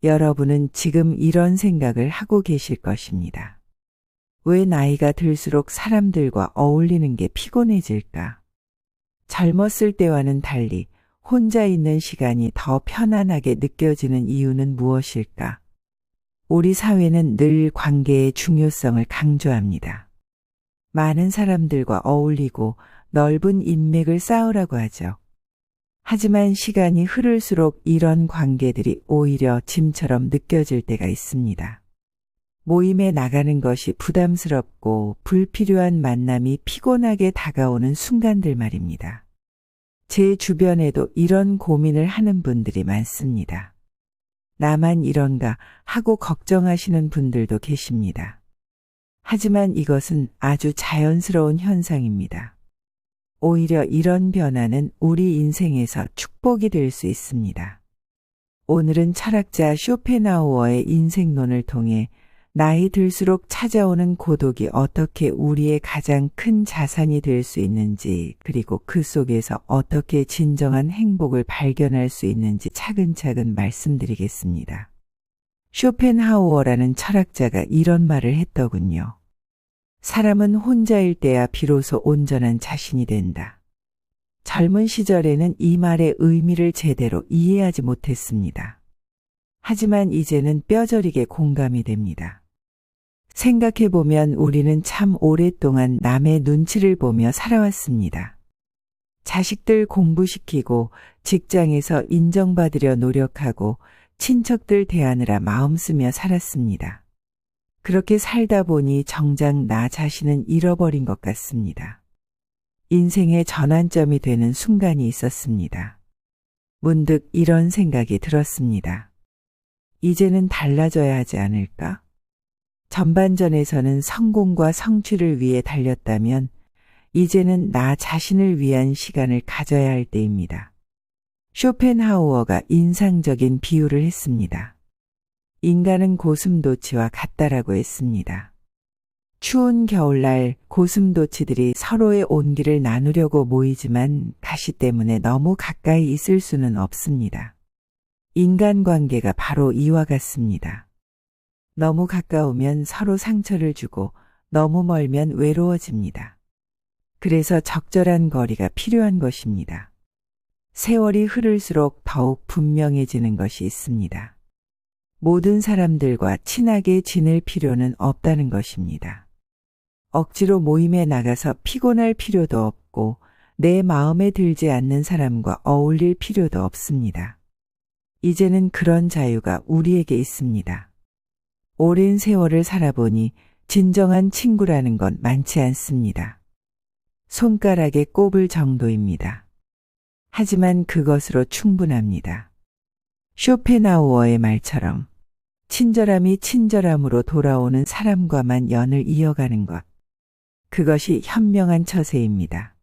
여러분은 지금 이런 생각을 하고 계실 것입니다. 왜 나이가 들수록 사람들과 어울리는 게 피곤해질까? 젊었을 때와는 달리 혼자 있는 시간이 더 편안하게 느껴지는 이유는 무엇일까? 우리 사회는 늘 관계의 중요성을 강조합니다. 많은 사람들과 어울리고 넓은 인맥을 쌓으라고 하죠. 하지만 시간이 흐를수록 이런 관계들이 오히려 짐처럼 느껴질 때가 있습니다. 모임에 나가는 것이 부담스럽고 불필요한 만남이 피곤하게 다가오는 순간들 말입니다. 제 주변에도 이런 고민을 하는 분들이 많습니다. 나만 이런가 하고 걱정하시는 분들도 계십니다. 하지만 이것은 아주 자연스러운 현상입니다. 오히려 이런 변화는 우리 인생에서 축복이 될 수 있습니다. 오늘은 철학자 쇼펜하우어의 인생론을 통해 나이 들수록 찾아오는 고독이 어떻게 우리의 가장 큰 자산이 될 수 있는지, 그리고 그 속에서 어떻게 진정한 행복을 발견할 수 있는지 차근차근 말씀드리겠습니다. 쇼펜하우어라는 철학자가 이런 말을 했더군요. 사람은 혼자일 때야 비로소 온전한 자신이 된다. 젊은 시절에는 이 말의 의미를 제대로 이해하지 못했습니다. 하지만 이제는 뼈저리게 공감이 됩니다. 생각해보면 우리는 참 오랫동안 남의 눈치를 보며 살아왔습니다. 자식들 공부시키고 직장에서 인정받으려 노력하고 친척들 대하느라 마음 쓰며 살았습니다. 그렇게 살다 보니 정작 나 자신은 잃어버린 것 같습니다. 인생의 전환점이 되는 순간이 있었습니다. 문득 이런 생각이 들었습니다. 이제는 달라져야 하지 않을까? 전반전에서는 성공과 성취를 위해 달렸다면 이제는 나 자신을 위한 시간을 가져야 할 때입니다. 쇼펜하우어가 인상적인 비유를 했습니다. 인간은 고슴도치와 같다라고 했습니다. 추운 겨울날 고슴도치들이 서로의 온기를 나누려고 모이지만 가시 때문에 너무 가까이 있을 수는 없습니다. 인간관계가 바로 이와 같습니다. 너무 가까우면 서로 상처를 주고 너무 멀면 외로워집니다. 그래서 적절한 거리가 필요한 것입니다. 세월이 흐를수록 더욱 분명해지는 것이 있습니다. 모든 사람들과 친하게 지낼 필요는 없다는 것입니다. 억지로 모임에 나가서 피곤할 필요도 없고 내 마음에 들지 않는 사람과 어울릴 필요도 없습니다. 이제는 그런 자유가 우리에게 있습니다. 오랜 세월을 살아보니 진정한 친구라는 건 많지 않습니다. 손가락에 꼽을 정도입니다. 하지만 그것으로 충분합니다. 쇼펜하우어의 말처럼 친절함이 친절함으로 돌아오는 사람과만 연을 이어가는 것. 그것이 현명한 처세입니다.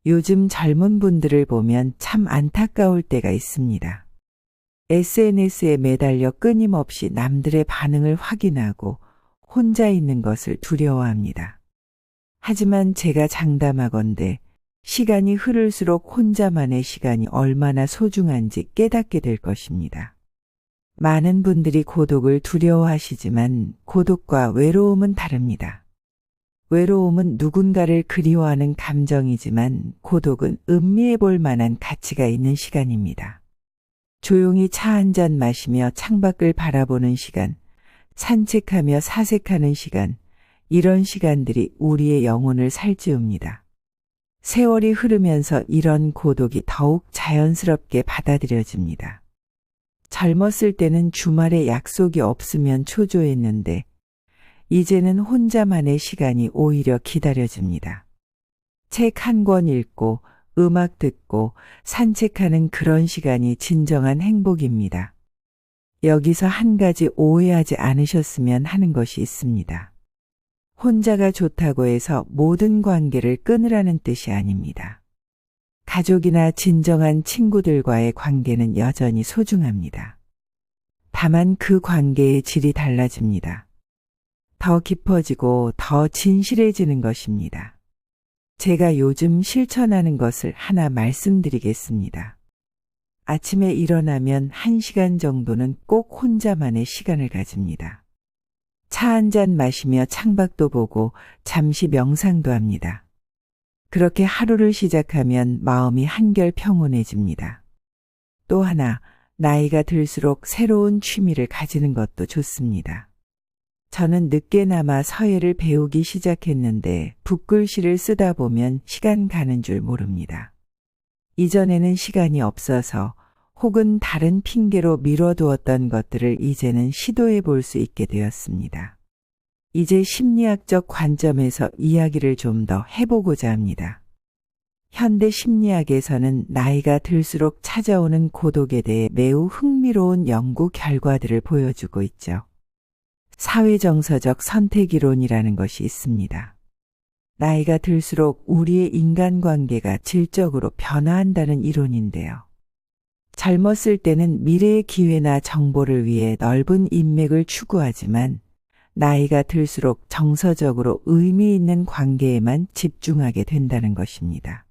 요즘 젊은 분들을 보면 참 안타까울 때가 있습니다. SNS에 매달려 끊임없이 남들의 반응을 확인하고 혼자 있는 것을 두려워합니다. 하지만 제가 장담하건대 시간이 흐를수록 혼자만의 시간이 얼마나 소중한지 깨닫게 될 것입니다. 많은 분들이 고독을 두려워하시지만 고독과 외로움은 다릅니다. 외로움은 누군가를 그리워하는 감정이지만 고독은 음미해 볼 만한 가치가 있는 시간입니다. 조용히 차 한 잔 마시며 창밖을 바라보는 시간, 산책하며 사색하는 시간, 이런 시간들이 우리의 영혼을 살찌웁니다. 세월이 흐르면서 이런 고독이 더욱 자연스럽게 받아들여집니다. 젊었을 때는 주말에 약속이 없으면 초조했는데 이제는 혼자만의 시간이 오히려 기다려집니다. 책 한 권 읽고 음악 듣고 산책하는 그런 시간이 진정한 행복입니다. 여기서 한 가지 오해하지 않으셨으면 하는 것이 있습니다. 혼자가 좋다고 해서 모든 관계를 끊으라는 뜻이 아닙니다. 가족이나 진정한 친구들과의 관계는 여전히 소중합니다. 다만 그 관계의 질이 달라집니다. 더 깊어지고 더 진실해지는 것입니다. 제가 요즘 실천하는 것을 하나 말씀드리겠습니다. 아침에 일어나면 1시간 정도는 꼭 혼자만의 시간을 가집니다. 차 한 잔 마시며 창밖도 보고 잠시 명상도 합니다. 그렇게 하루를 시작하면 마음이 한결 평온해집니다. 또 하나, 나이가 들수록 새로운 취미를 가지는 것도 좋습니다. 저는 늦게나마 서예를 배우기 시작했는데 붓글씨를 쓰다 보면 시간 가는 줄 모릅니다. 이전에는 시간이 없어서 혹은 다른 핑계로 미뤄두었던 것들을 이제는 시도해 볼 수 있게 되었습니다. 이제 심리학적 관점에서 이야기를 좀 더 해보고자 합니다. 현대 심리학에서는 나이가 들수록 찾아오는 고독에 대해 매우 흥미로운 연구 결과들을 보여주고 있죠. 사회정서적 선택이론이라는 것이 있습니다. 나이가 들수록 우리의 인간관계가 질적으로 변화한다는 이론인데요. 젊었을 때는 미래의 기회나 정보를 위해 넓은 인맥을 추구하지만 나이가 들수록 정서적으로 의미 있는 관계에만 집중하게 된다는 것입니다.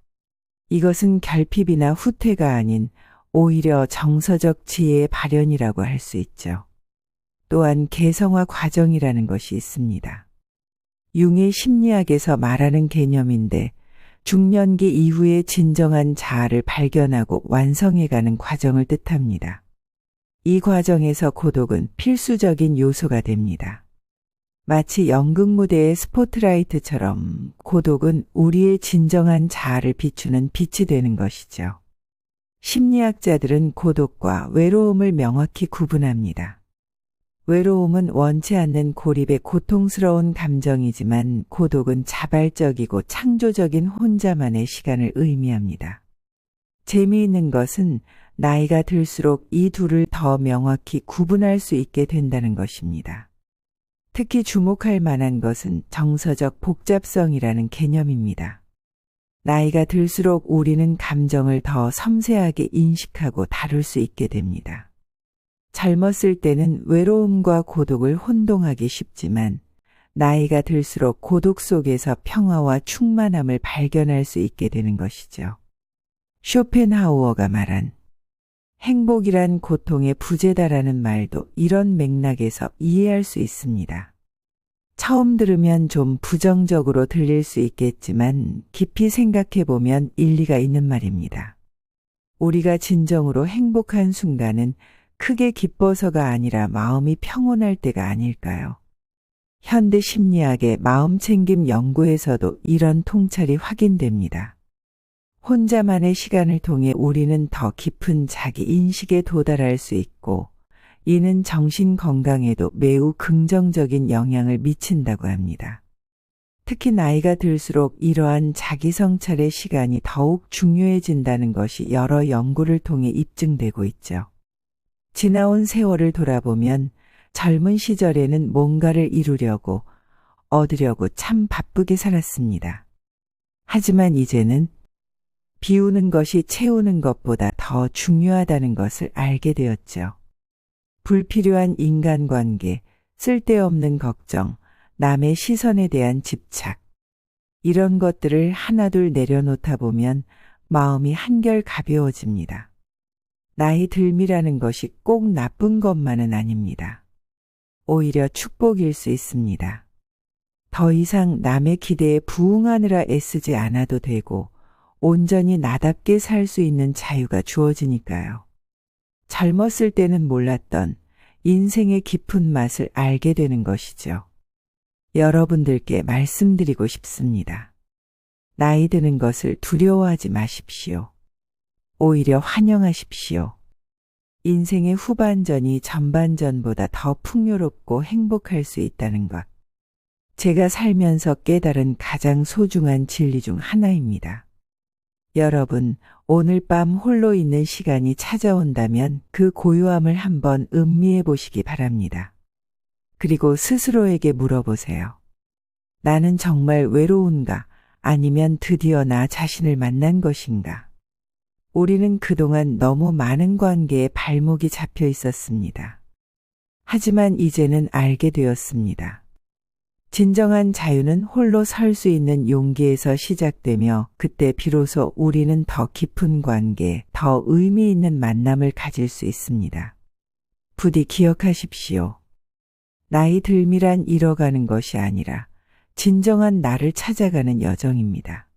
이것은 결핍이나 후퇴가 아닌 오히려 정서적 지혜의 발현이라고 할 수 있죠. 또한 개성화 과정이라는 것이 있습니다. 융의 심리학에서 말하는 개념인데 중년기 이후에 진정한 자아를 발견하고 완성해가는 과정을 뜻합니다. 이 과정에서 고독은 필수적인 요소가 됩니다. 마치 연극 무대의 스포트라이트처럼 고독은 우리의 진정한 자아를 비추는 빛이 되는 것이죠. 심리학자들은 고독과 외로움을 명확히 구분합니다. 외로움은 원치 않는 고립의 고통스러운 감정이지만 고독은 자발적이고 창조적인 혼자만의 시간을 의미합니다. 재미있는 것은 나이가 들수록 이 둘을 더 명확히 구분할 수 있게 된다는 것입니다. 특히 주목할 만한 것은 정서적 복잡성이라는 개념입니다. 나이가 들수록 우리는 감정을 더 섬세하게 인식하고 다룰 수 있게 됩니다. 젊었을 때는 외로움과 고독을 혼동하기 쉽지만 나이가 들수록 고독 속에서 평화와 충만함을 발견할 수 있게 되는 것이죠. 쇼펜하우어가 말한 행복이란 고통의 부재다라는 말도 이런 맥락에서 이해할 수 있습니다. 처음 들으면 좀 부정적으로 들릴 수 있겠지만 깊이 생각해 보면 일리가 있는 말입니다. 우리가 진정으로 행복한 순간은 크게 기뻐서가 아니라 마음이 평온할 때가 아닐까요? 현대 심리학의 마음챙김 연구에서도 이런 통찰이 확인됩니다. 혼자만의 시간을 통해 우리는 더 깊은 자기 인식에 도달할 수 있고 이는 정신 건강에도 매우 긍정적인 영향을 미친다고 합니다. 특히 나이가 들수록 이러한 자기 성찰의 시간이 더욱 중요해진다는 것이 여러 연구를 통해 입증되고 있죠. 지나온 세월을 돌아보면 젊은 시절에는 뭔가를 이루려고 얻으려고 참 바쁘게 살았습니다. 하지만 이제는 비우는 것이 채우는 것보다 더 중요하다는 것을 알게 되었죠. 불필요한 인간관계, 쓸데없는 걱정, 남의 시선에 대한 집착, 이런 것들을 하나둘 내려놓다 보면 마음이 한결 가벼워집니다. 나이 들미라는 것이 꼭 나쁜 것만은 아닙니다. 오히려 축복일 수 있습니다. 더 이상 남의 기대에 부응하느라 애쓰지 않아도 되고 온전히 나답게 살 수 있는 자유가 주어지니까요. 젊었을 때는 몰랐던 인생의 깊은 맛을 알게 되는 것이죠. 여러분들께 말씀드리고 싶습니다. 나이 드는 것을 두려워하지 마십시오. 오히려 환영하십시오. 인생의 후반전이 전반전보다 더 풍요롭고 행복할 수 있다는 것. 제가 살면서 깨달은 가장 소중한 진리 중 하나입니다. 여러분, 오늘 밤 홀로 있는 시간이 찾아온다면 그 고요함을 한번 음미해 보시기 바랍니다. 그리고 스스로에게 물어보세요. 나는 정말 외로운가? 아니면 드디어 나 자신을 만난 것인가? 우리는 그동안 너무 많은 관계에 발목이 잡혀 있었습니다. 하지만 이제는 알게 되었습니다. 진정한 자유는 홀로 설 수 있는 용기에서 시작되며 그때 비로소 우리는 더 깊은 관계, 더 의미 있는 만남을 가질 수 있습니다. 부디 기억하십시오. 나이 들미란 잃어가는 것이 아니라 진정한 나를 찾아가는 여정입니다.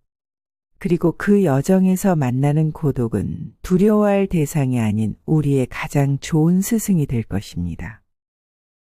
그리고 그 여정에서 만나는 고독은 두려워할 대상이 아닌 우리의 가장 좋은 스승이 될 것입니다.